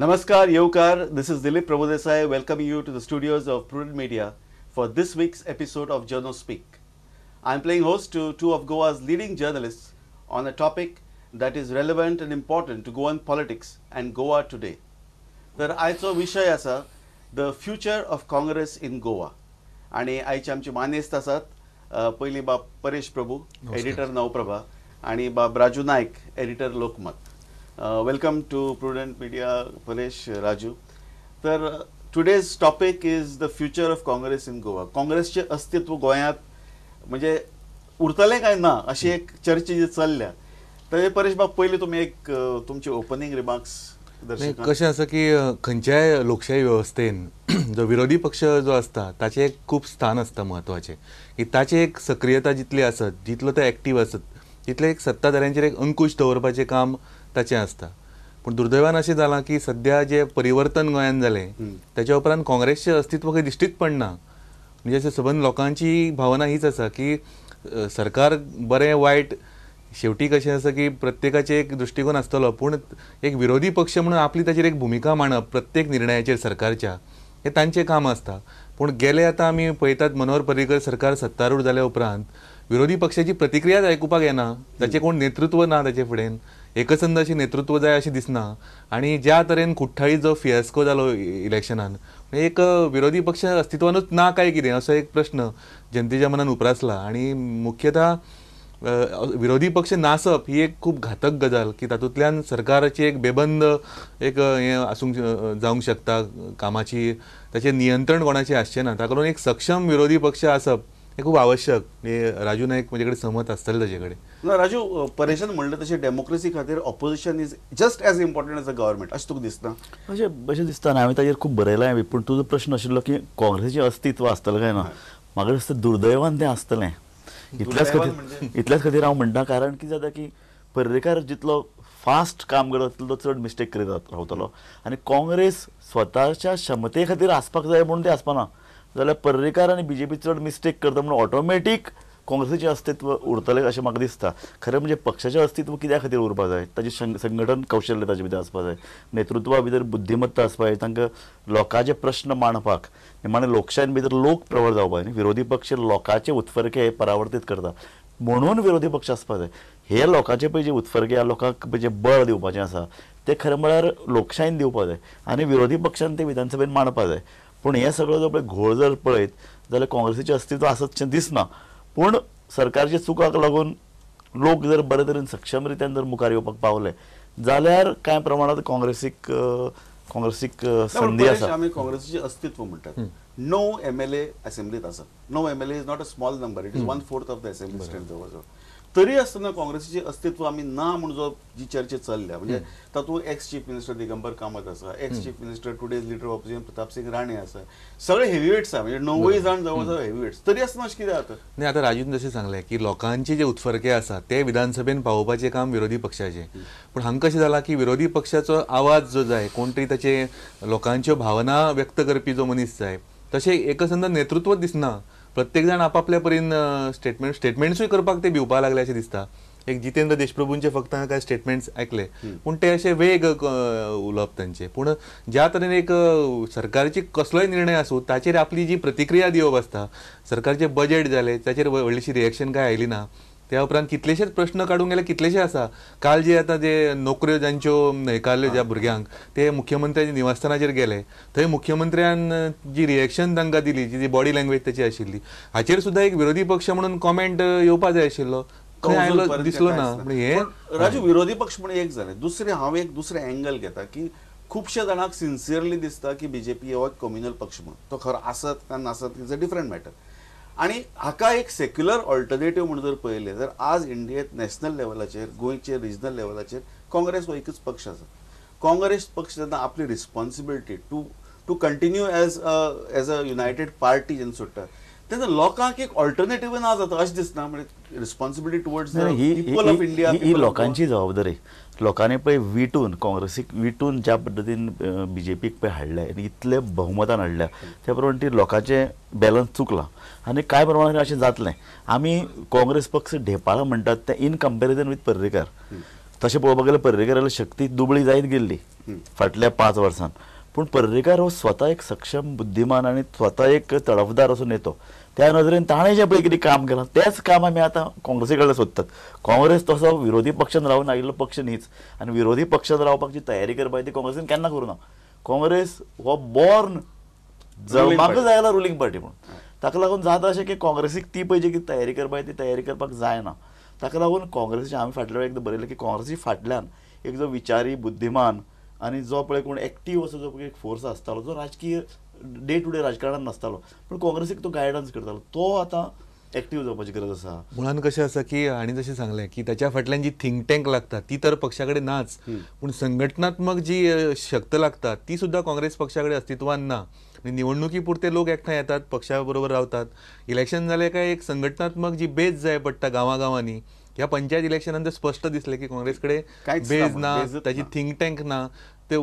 Namaskar, Yokar. This is Dilip Prabhudesai welcoming you to the studios of Prudent Media for this week's episode of Journo Speak. I am playing host to two of Goa's leading journalists on a topic that is relevant and important to Goan politics and Goa today. तर आयचो विशय आसा the future of Congress in Goa आणि आयचे आमचे मानेस्त आसात पयली बाब परेश प्रभू एडिटर नवप्रभा आणि बाब Raju Naik editor Lokmat. Welcome to Prudent Media, Paresh, Raju. तर today's topic is the future of Congress in Goa. काँग्रेसचे अस्तित्व गोंयांत म्हणजे उरतले काय ना अशी एक चर्चा जी चल्ल्या. तर परेश बाब पयली तुम्ही एक तुमचे ओपनिंग रिमार्क्स दर्शकांक. कशें आसा की खंयच्याय लोकशाही व्यवस्थेन जो विरोधी पक्ष जो असता ताचे एक खूब स्थान असता महत्वाचे की ताची एक सक्रियता जितली आसत जितलो ते एक्टिव्ह आसत तितले एक सत्ताधाऱ्यांचेर एक अंकुश दवरपाचें काम ताचें आसता. पूण दुर्दैवान अशें जालां की सध्या जे परिवर्तन गोंयांत जालें त्याच्या उपरांत काँग्रेसचें अस्तित्व खंय दिश्टीत पडना. म्हणजे अशें सबंद लोकांची भावना हीच आसा की सरकार बरें वायट शेवटी कशें आसा की प्रत्येकाचे एक दृश्टिकोन आसतलो पूण एक विरोधी पक्ष म्हणून आपली ताचेर एक भुमिका मांडप प्रत्येक निर्णयाचेर सरकारच्या हें तांचें काम आसता. पूण गेले आतां आमी पळयतात मनोहर पर्रीकर सरकार सत्तारूढ जाल्या उपरांत विरोधी पक्षाची प्रतिक्रियाच आयकुपाक येना. ताचें कोण नेतृत्व ना ताचे फुडेन एकसंध अशें नेतृत्व जाय अशें दिसना. आनी ज्या तरेन कुठ्ठाळी जो फियास्को जालो इलेक्शनान एक विरोधी पक्ष अस्तित्वानूच ना काय कितें असो एक प्रश्न जनतेच्या मनान उप्रासला. आनी मुख्यतः विरोधी पक्ष नासप ही एक खूब घातक गजाल की तातूंतल्यान सरकाराची एक बेबंद एक हें आसूंक जावंक शकता कामाची ताचेर नियंत्रण कोणाचें आसचें ना. ताका लागून एक सक्षम विरोधी पक्ष आसप हें खूब आवश्यक. राजू नायक म्हजे कडेन सहमत आसतले ताचे कडेन. ना राजू, परेशान म्हणलें तशें डेमोक्रेसी खातीर opposition is just as important as a government अशें तुका दिसता? अशें दिसता ना. हांवें ताचेर खूब बरयलां. पूण तुजो प्रश्न आशिल्लो की काँग्रेसीचें अस्तित्व आसतलें काय ना. म्हाका दिसता दुर्दैवान तें आसतलें. इतल्याच खातीर हांव म्हणटा कारण कितें जाता की पर्रीकार जितलो फास्ट काम करता तितलो चड मिस्टेक करीत रावतलो आनी काँग्रेस स्वताच्या क्षमते खातीर आसपाक जाय म्हणून ते आसपाना जाल्यार पर्रीकार आनी बीजेपी चड मिस्टेक करता म्हणून ऑटोमॅटीक काँग्रेसीचें अस्तित्व उरतलें अशें म्हाका दिसता. खरें म्हणजे पक्षाचें अस्तित्व कित्या खातीर उरपा जाय ताचें संघटन कौशल्य ताचे भितर आसपा जाय, नेतृत्वा भितर बुद्धिमत्ता आसपा जाय, तांकां लोकांचे प्रश्न मांडपाक निमाणे लोकशायेन भितर लोक प्रबळ जावपा जाय. विरोधी पक्ष लोकांचे उत्फर्के परावर्तीत करता म्हणून विरोधी पक्ष आसपा जाय. हे लोकांचे पळय जे उत्फर्के ह्या लोकांक पळय जे बळ दिवपाचें आसा ते खरें म्हळ्यार लोकशायेन दिवपा जाय आनी विरोधी पक्षान ते विधानसभेन मांडपा जाय. पूण हे सगळो जो पळय घोळ जर पळयत जाल्यार काँग्रेसीचें अस्तित्व आसतशें दिसना. पूण सरकारच्या चुकाक लागून लोक जर बरे तरेन सक्षम रित्यान जर मुखार येवपाक पावले जाल्यार कांय प्रमाणांत काँग्रेसीक संदी आसा. आमी काँग्रेसीचें अस्तित्व म्हणटात. 9 MLA असेंब्लीत आसा. 9 MLA is not a small number. It is 1/4 of the assembly strength जवळजवळ. तरी आसतना काँग्रेसीचें अस्तित्व आमी ना म्हणून जो जी चर्चा चल्ल्या म्हणजे तातूंत ex chief minister Digambar Kamat आसा, ex chief minister today's leader of opposition Pratap Singh Rane आसा, सगळे हेवीवेट्स आसा म्हणजे 9 जाण जवळजवळ हेवीवेट्स. तरी आसतना अशें कितें जाता? नाही, आता राजून जशें सांगलें की लोकांचे जे उत्फर्के आसा ते विधानसभेन पावोवपाचें काम विरोधी पक्षाचें. पूण हांगा कशें जालां की विरोधी पक्षाचो आवाज जो जाय कोण तरी ताचे लोकांच्यो भावना व्यक्त करपी जो मनीस जाय तशें एकसंध नेतृत्व दिसना. प्रत्येक जाण आपापल्या परीन स्टेटमेंट्सूय करपाक ते भिवपाक लागले अशें दिसता. एक जितेंद्र देशप्रभूंचे फक्त हांवें कांय स्टेटमेंट्स ऐकले पूण ते अशे वेग उलोवप तांचे. पूण ज्या तरेन एक सरकारची कसलोय निर्णय आसूं ताचेर आपली जी प्रतिक्रिया दिवप आसता. सरकारचे बजेट जाले ताचेर व्हडलीशी रिएक्शन काय आयली ना. त्या उपरांत कितलेशेच प्रश्न काडूंक गेले कितलेशे आसा. काल जे आतां जे नोकऱ्यो जांच्यो न्हयकारल्यो ज्या भुरग्यांक ते मुख्यमंत्र्याच्या निवासस्थानाचेर गेले थंय मुख्यमंत्र्यान जी रिएक्शन तांकां दिली जी बॉडी लँग्वेज ताची आशिल्ली हाचेर सुद्दां एक विरोधी पक्ष म्हणून कॉमेंट येवपा जाय आशिल्लो. खंय आयलो दिसलो ना. हे राजू, विरोधी पक्ष म्हणून एक जालें. दुसरें हांव एक दुसरें एंगल घेता की खुबशे जाणांक सिन्सियरली दिसता की बीजेपी हो एक कम्युनल पक्ष म्हणून. तो खरो आसत काय नासत इज अ डिफरंट मॅटर. आणि हाका एक सेक्युलर ऑल्टरनेटिव्ह म्हणून जर पळयलें तर आज इंडियेंत नॅशनल लेवलाचेर गोंयचेर रिजनल लेवलाचेर काँग्रेस हो एकच पक्ष आसा. काँग्रेस पक्ष जेन्ना आपली responsibility to continue as a united party जेन्ना सोडटा तेन्ना लोकांक एक ऑल्टरनेटिव्ह ना जाता अशें दिसना. म्हणजे responsibility towards the people of India ही लोकांची जबाबदारी. लोकांनी पळय विटून काँग्रेसीक विटून ज्या पद्दतीन बीजेपीक पळय हाडले आनी इतले बहुमतान हाडल्या त्या प्रमाणे ती लोकांचें बॅलन्स चुकलां आनी कांय प्रमाणात अशें जातलें. आमी काँग्रेस पक्ष ढेपाळा म्हणटात ते इन कंपेरिजन वीथ पर्रीकार तशें पळोवपाक गेल्यार पर्रेकर शक्ती दुबळी जायत गेल्ली फाटल्या 5 वर्सांत. पूण पर्रेकर हो स्वता एक सक्षम बुद्धिमान आनी स्वता एक तडफदार असो नेतो. त्या नदरेन ताणें जें पळय कितें काम केलां तेंच काम आमी आतां काँग्रेसी कडल्यान सोदतात. काँग्रेस तसो विरोधी पक्षान रावन आयिल्लो पक्ष न्हीच आनी विरोधी पक्षान रावपाची तयारी करपाक ती काँग्रेसीन केन्ना करूं ना. काँग्रेस हो बॉर्न जल्माक जायला रुलींग पार्टी म्हणून. ताका लागून जाता अशें की काँग्रेसीक ती पळय जी कितें तयारी करपाक ती तयारी करपाक जायना. ताका लागून काँग्रेसीचे आमी फाटल्या वेळार एकदां बरयलें की काँग्रेसी फाटल्यान एक जो विचारी बुद्धिमान आनी जो पळय कोण एक्टीव असो जो पळय एक फोर्स आसतालो जो राजकीय डे टू डे राजकारणान नासतालो पूण काँग्रेसीक तो गायडन्स करतालो तो आतां एक्टीव जावपाची गरज आसा. मुळान कशें आसा की हांणी जशें सांगलें की ताच्या फाटल्यान जी थिंक टँक लागता ती तर पक्षा कडेन नाच, पूण संघटनात्मक जी शक्त लागता ती सुद्दां काँग्रेस पक्षा कडेन अस्तित्वान ना. निवडणुकी पुरते लोक एकठांय येतात, पक्षा बरोबर रावतात. इलेक्शन जालें काय एक संघटनात्मक जी बेज जाय पडटा गांवागांवांनी. ह्या पंचायत इलेक्शनान तें स्पश्ट दिसलें की काँग्रेस कडेन बेज ना, ताची थिंक टँक ना, ते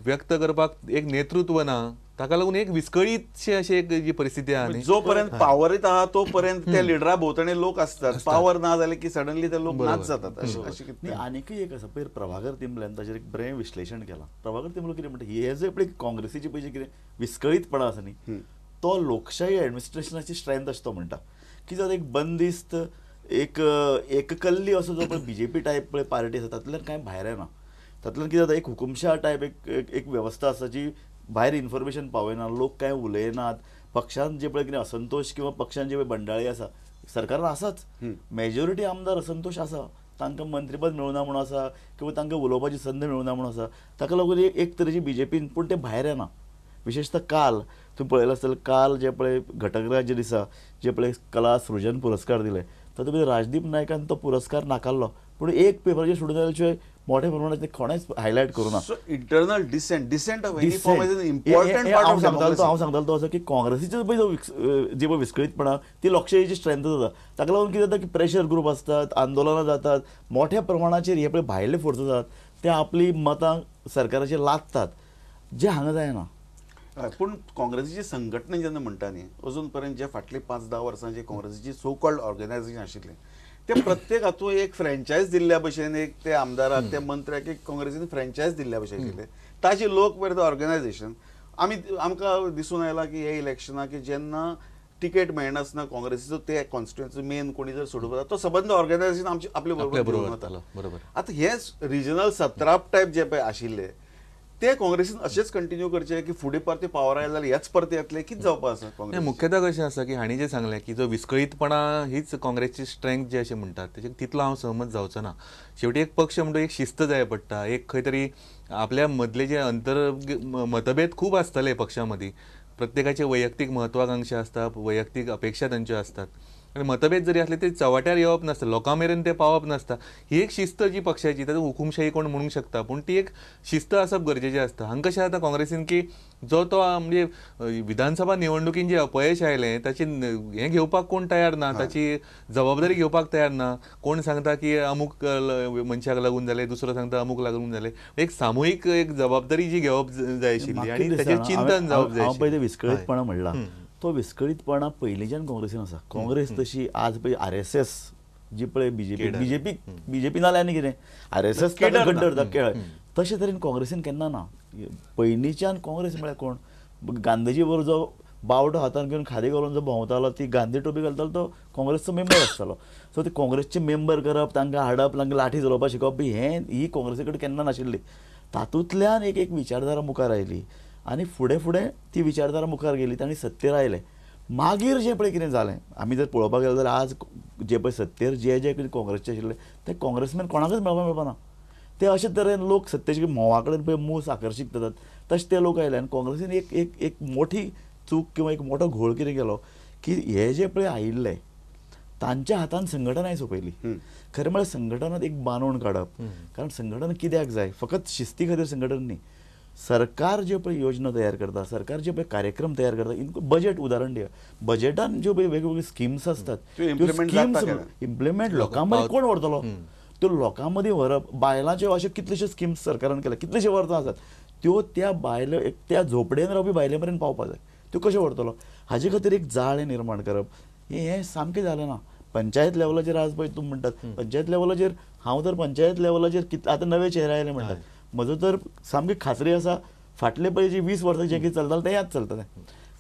व्यक्त करपाक एक नेतृत्व ना. ताका लागून एक विस्कळीतशी अशी एक जी परिस्थिती आहा न्ही, जोपर्यंत पावरीत आहा तोपर्यंत त्या लिडरा भोंवतणी लोक असतात. पावर ना जाले की सडनली ते लोक नाच जातात. अशी आनीकय एक आसा पयर प्रभाकर तिंबल्यान ताचेर एक बरें विश्लेशण केलां. प्रभाकर तिंबलो कितें म्हणटा हे जे पळय काँग्रेसीची पळय कितें विस्कळीतपणां आसा न्ही तो लोकशाही एडमिनिस्ट्रेशनाची स्ट्रेंथ अशें तो म्हणटा. की जाता एक बंदिस्त एक एककल्ली असो जो पळय बीजेपी टायप पळय पार्टी आसा तातूंतल्यान कांय भायर येना. तातूंतल्यान कितें जाता एक हुकुमशाह टायप एक वेवस्था आसा जी भायर इन्फॉर्मेशन पावयना, लोक कांय उलयनात. पक्षान जे पळय कितें असंतोश किंवा पक्षान जे पळय बंडाळी आसा सरकारान आसाच. मेजॉरिटी आमदार असंतोश आसा, तांकां मंत्रीपद मेळुना म्हणून आसा किंवा तांकां उलोवपाची संद मेळुना म्हणून आसा. ताका लागून एक तरेची बीजेपीन पूण ते भायर येना. विशेषतः काल तुम्ही पळयलें आसतलें काल जे पळय घटकराज्य दिसा जे पळय कला सृजन पुरस्कार दिले तातूंत भितर राजदीप नायकान तो पुरस्कार नाकारलो. पूण एक पेपराचेर सोडून जाल्याशिवाय मोठ्या प्रमाणात ते कोणेच हायलायट करूना. Internal dissent of any form is an important part of democracy. हांव सांगतालो तो असो की काँग्रेसीचो पळय जी पळय विस्कळीतपणां ती लोकशायेची स्ट्रेंथ जाता. ताका लागून कितें जाता की प्रेशर ग्रूप आसतात, आंदोलनां जातात, मोठ्या प्रमाणाचेर हे पळय भायले फोर्सीस आसात ते आपली मतां सरकाराचेर लादतात जे हांगा जायना. पूण काँग्रेसीची संघटना जेन्ना म्हणटा न्ही अजून पर्यंत जे फाटली 5-10 वर्सां जे काँग्रेसीची सो कॉल्ड ऑर्गनायझेशन आशिल्लें ते प्रत्येक हातूंत एक फ्रँचायज दिल्ल्या भशेन एक ते आमदाराक त्या मंत्र्याक एक काँग्रेसीन फ्रँचायज दिल्ल्या भशेन दिले. ताचे लोक वेर द ऑर्गनायझेशन. आमकां दिसून आयलां की हे इलेक्शनाक जेन्ना तिकेट मेळनासतना काँग्रेसीचो ते कॉन्स्टिट्युएन्सी मेन कोणी जर सोडून वता तो सबंद ऑर्गनायझेशन आपले बरोबर वता. आतां हे रिजनल सत्राप टायप जे पळय आशिल्ले ते काँग्रेसीन अशेंच कंटिन्यू करचे की फुडें परते पावर आयले जाल्यार हेच परते येतले कितें जावपाक आसा काँग्रेस. मुख्यतः कशें आसा की हांणी जें सांगलें की जो विस्कळीतपणा हीच काँग्रेसची स्ट्रेंथ जे अशें म्हणटात तेजे तितलो हांव सहमत जावचो ना. शेवटी एक पक्ष म्हणटा एक शिस्त जाय पडटा. एक खंय तरी आपल्या मदले जे मतभेद खूब आसतले पक्षा मदीं. प्रत्येकाचे वैयक्तीक म्हत्वाकांक्षा आसता, वैयक्तीक अपेक्षा तांच्यो आसतात आनी मतभेद जरी असले तरी चवाट्यार येवप नासता, लोकां मेरेन ते पावप नासता. ही एक शिस्त जी पक्षाची तातूंत हुकुमशाही कोण म्हणूंक शकता पूण ती एक शिस्त आसप गरजेचें आसता. हांगा कशें जाता काँग्रेसीन की जो तो म्हणजे विधानसभा निवडणुकीन जे अपयश आयलें ताची हें घेवपाक कोण तयार ना, ताची जबाबदारी घेवपाक तयार ना. कोण सांगता की अमूक मनशाक लागून जालें, दुसरो सांगता अमूक लागून जालें. एक सामुहीक एक जबाबदारी जी घेवप जाय आशिल्ली आनी ताचेर चिंतन जावप जाय. हांव पळय विस्कळीतपणा म्हणला तो विस्कळीतपणा पयलींच्यान काँग्रेसीन आसा. काँग्रेस तशी आज पळय RSS जी पळय बीजेपी नाल्यार आनी कितें RSS खेळ तशे तरेन काँग्रेसीन केन्ना ना. पयलींच्यान काँग्रेस म्हळ्यार कोण गांधीजी बरोबर जो बावटो हातान घेवन खादी घालून जो भोंवतालो ती गांधी टोपी घालतालो तो काँग्रेसचो मेंबर आसतालो. सो ते काँग्रेसचे मेंबर करप तांकां हाडप तांकां लाठी चलोवपाक शिकोवप ही काँग्रेसी कडेन केन्ना नाशिल्ली. तातूंतल्यान एक विचारधारा मुखार आयली आनी फुडें ती विचारधारा मुखार गेली तांणी सत्तेर आयले. मागीर जें पळय कितें जालें आमी जर पळोवपाक गेले जाल्यार आज जे पळय सत्तेर जे कितें काँग्रेसचे आशिल्ले ते काँग्रेसमॅन कोणाकच मेळपाक मेळपाना. ते अशे तरेन लोक सत्तेचे म्होवा कडेन पळय मूस आकर्शीत जातात तशे ते लोक आयले आनी काँग्रेसीन एक मोठी चूक किंवा एक मोठो घोळ कितें केलो की हे जे पळय आयिल्ले तांच्या हातान संघटनाय सोंपयली. खरें म्हळ्यार संघटनात एक बांदून काडप. कारण संघटन कित्याक जाय फकत शिस्ती खातीर संघटन न्ही. सरकार जे पळय योजना तयार करता, सरकार जे पळय कार्यक्रम तयार करता, बजेट उदाहरण दिया, बजेटान ज्यो पळय वेगवेगळ्यो स्किम्स आसतात त्यो स्किम्स इम्प्लिमेंट लोकां मदीं कोण व्हरतलो. त्यो लोकां मदीं व्हरप. बायलांच्यो अशे कितलेशे स्किम्स सरकारान केल्या, कितलेशे वर्सां आसात त्यो त्या बायलो त्या झोपडेन रावपी बायले मेरेन पावपाक जाय. त्यो कशें व्हरतलो हाजे खातीर एक जाळें निर्माण करप हें सामकें जालें ना. पंचायत लेवलाचेर आज पळय तुम्ही म्हणटात पंचायत लेवलाचेर हांव तर पंचायत लेवलाचेर आतां नवे चेहरे आयले म्हणटात म्हजो तर सामकी खात्री आसा फाटले पळय जी 20 वर्सां जें कितें चलतालें तें याद चलतलें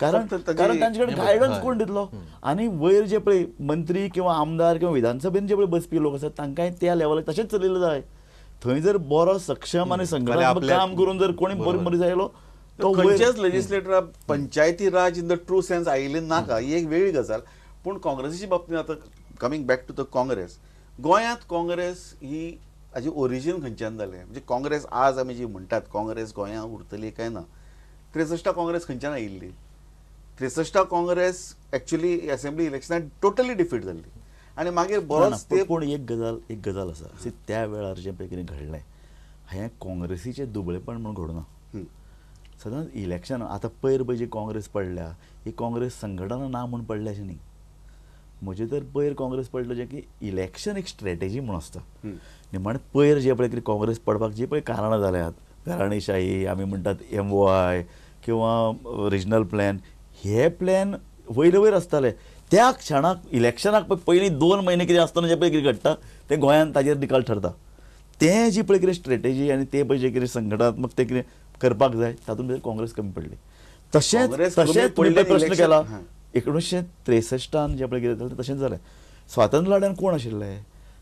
कारण तांचे कडेन गायडन्स कोण दितलो आनी वयर जे पळय मंत्री किंवा आमदार किंवा विधानसभेन जे पळय बसपी लोक आसात तांकांय त्या लेवलाक तशेंच चलयलें जाय थंय जर बरो सक्षम आनी संघटनात्मक काम करून जर कोणी बरी जायलो तो खंयच्याच लेजिस्लेटरा पंचायती राज इन द ट्रू सेन्स आयिल्लें नाका ही एक वेगळी गजाल पूण काँग्रेसीच्या बाबतींत आतां coming back to the Congress गोंयांत काँग्रेस ही हाजी ओरिजीन खंयच्यान जालें म्हणजे काँग्रेस आज आमी जी म्हणटात काँग्रेस गोंयांत उरतली काय ना 63 काँग्रेस खंयच्यान आयिल्ली 63 काँग्रेस एक्चुअली असेंब्ली इलेक्शनात टोटली डिफीट जाल्ली आनी मागीर बरोच ते पूण एक गजाल आसा त्या वेळार जें पळय कितें घडलें हें काँग्रेसीचें दुबळेपण म्हणून घडना सदांच इलेक्शन आतां पयर पळय जी काँग्रेस पडल्या ही काँग्रेस संघटना ना म्हूण पडले अशें न्ही म्हजे तर पयर काँग्रेस पडलें जें की इलेक्शन एक स्ट्रॅटेजी म्हूण आसता निमाणे पयर जे पळय कितें काँग्रेस पडपाक जी पळय कारणां जाल्यात घराणेशाही आमी म्हणटात MOI किंवा रिजनल प्लॅन हे प्लॅन वयर आसताले त्या क्षणाक इलेक्शनाक पयलीं 2 म्हयने कितें आसतना जें पळय कितें घडटा तें गोंयांत ताजेर निकाल ठरता तें जी पळय कितें स्ट्रॅटेजी आनी तें पळय जें कितें संघटनात्मक तें कितें करपाक जाय तातूंत भितर काँग्रेस कमी पडली तशेंच तुवें प्रश्न केला 1963 जें पळय कितें जालें तशेंच जालें स्वातंत्र्य लढ्यान कोण आशिल्ले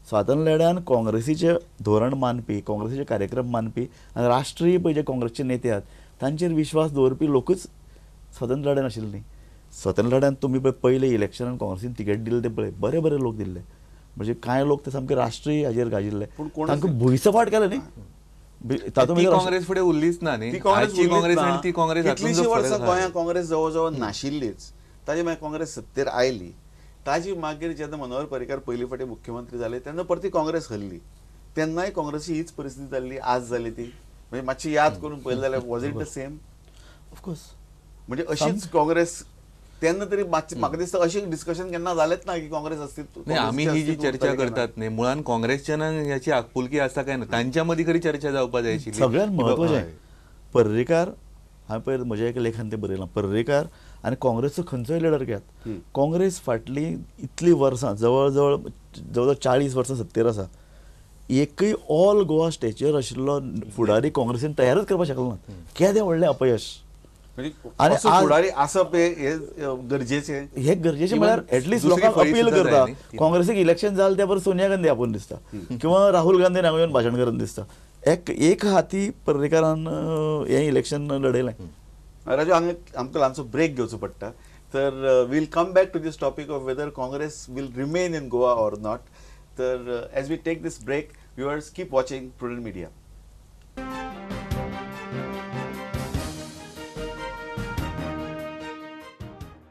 स्वातंत्र्य लढ्यान काँग्रेसीचें धोरण मानपी काँग्रेसीचे कार्यक्रम मानपी आनी राष्ट्रीय पळय जे काँग्रेसचे नेते आहात तांचेर विश्वास दवरपी लोकूच स्वातंत्र्य लढ्यान आशिल्ले न्ही स्वातंत्र्य लढ्यान तुमी पळय पयले इलेक्शनान काँग्रेसीन तिकेट दिले ते पळय बरे लोक दिल्ले म्हणजे कांय लोक ते सामके राष्ट्रीय हाजेर गाजिल्ले तांकां भुंयसपाट केलें न्ही तातूंत काँग्रेस फुडें उरलीच ना न्ही काँग्रेस आनी ती काँग्रेस कितलींशीं वर्सां गोंयांत काँग्रेस जवळ जवळ नाशिल्लीच ताजे मागीर काँग्रेस सत्तेर आयली ताजी मागीर जेन्ना मनोहर पर्रीकार पयली फावटी मुख्यमंत्री जाले तेन्ना परती काँग्रेस हरली तेन्नाय काँग्रेसी हीच परिस्थिती जाल्ली आज जाली ती म्हणजे मातशी याद करून पळयलें जाल्यार was it the same of course म्हणजे अशीच काँग्रेस तेन्ना तरी म्हाका दिसता अशें डिस्कशन केन्ना जालेंच ना की काँग्रेस अस्तित्व आमी ही जी चर्चा करतात न्ही मुळान काँग्रेसच्यान ह्याची आपुलकी आसा काय ना तांच्या मदीं खरी चर्चा जावपाक जाय आशिल्ली सगळ्यात म्हत्वाचें पर्रीकार हांवें पयर म्हज्या एका लेखान तें बरयलां पर्रीकार आनी काँग्रेसचो खंयचोय लिडर घेयात काँग्रेस फाटली इतलीं वर्सां जवळ 40 वर्सां सत्तेर आसा एकय ऑल गोवा स्टेजीर आशिल्लो फुडारी काँग्रेसीन तयारच करपाक शकलो ना केदें व्हडलें अपयश आनी फुडारी आसप हे गरजेचें म्हळ्यार एटलिस्ट लोकांक अपील करता काँग्रेसीक इलेक्शन जालें त्या परस सोनिया गांधी आपूण दिसता किंवा राहुल गांधीन हांगा येवन भाशण करन दिसता एक हाती पर्रीकारान हें इलेक्शन लढयलें राजू आमकां ल्हानसो ब्रेक घेवचो पडटा तर will come back to this topic of whether Congress will remain in Goa or not तर as we take this break viewers keep watching prudent media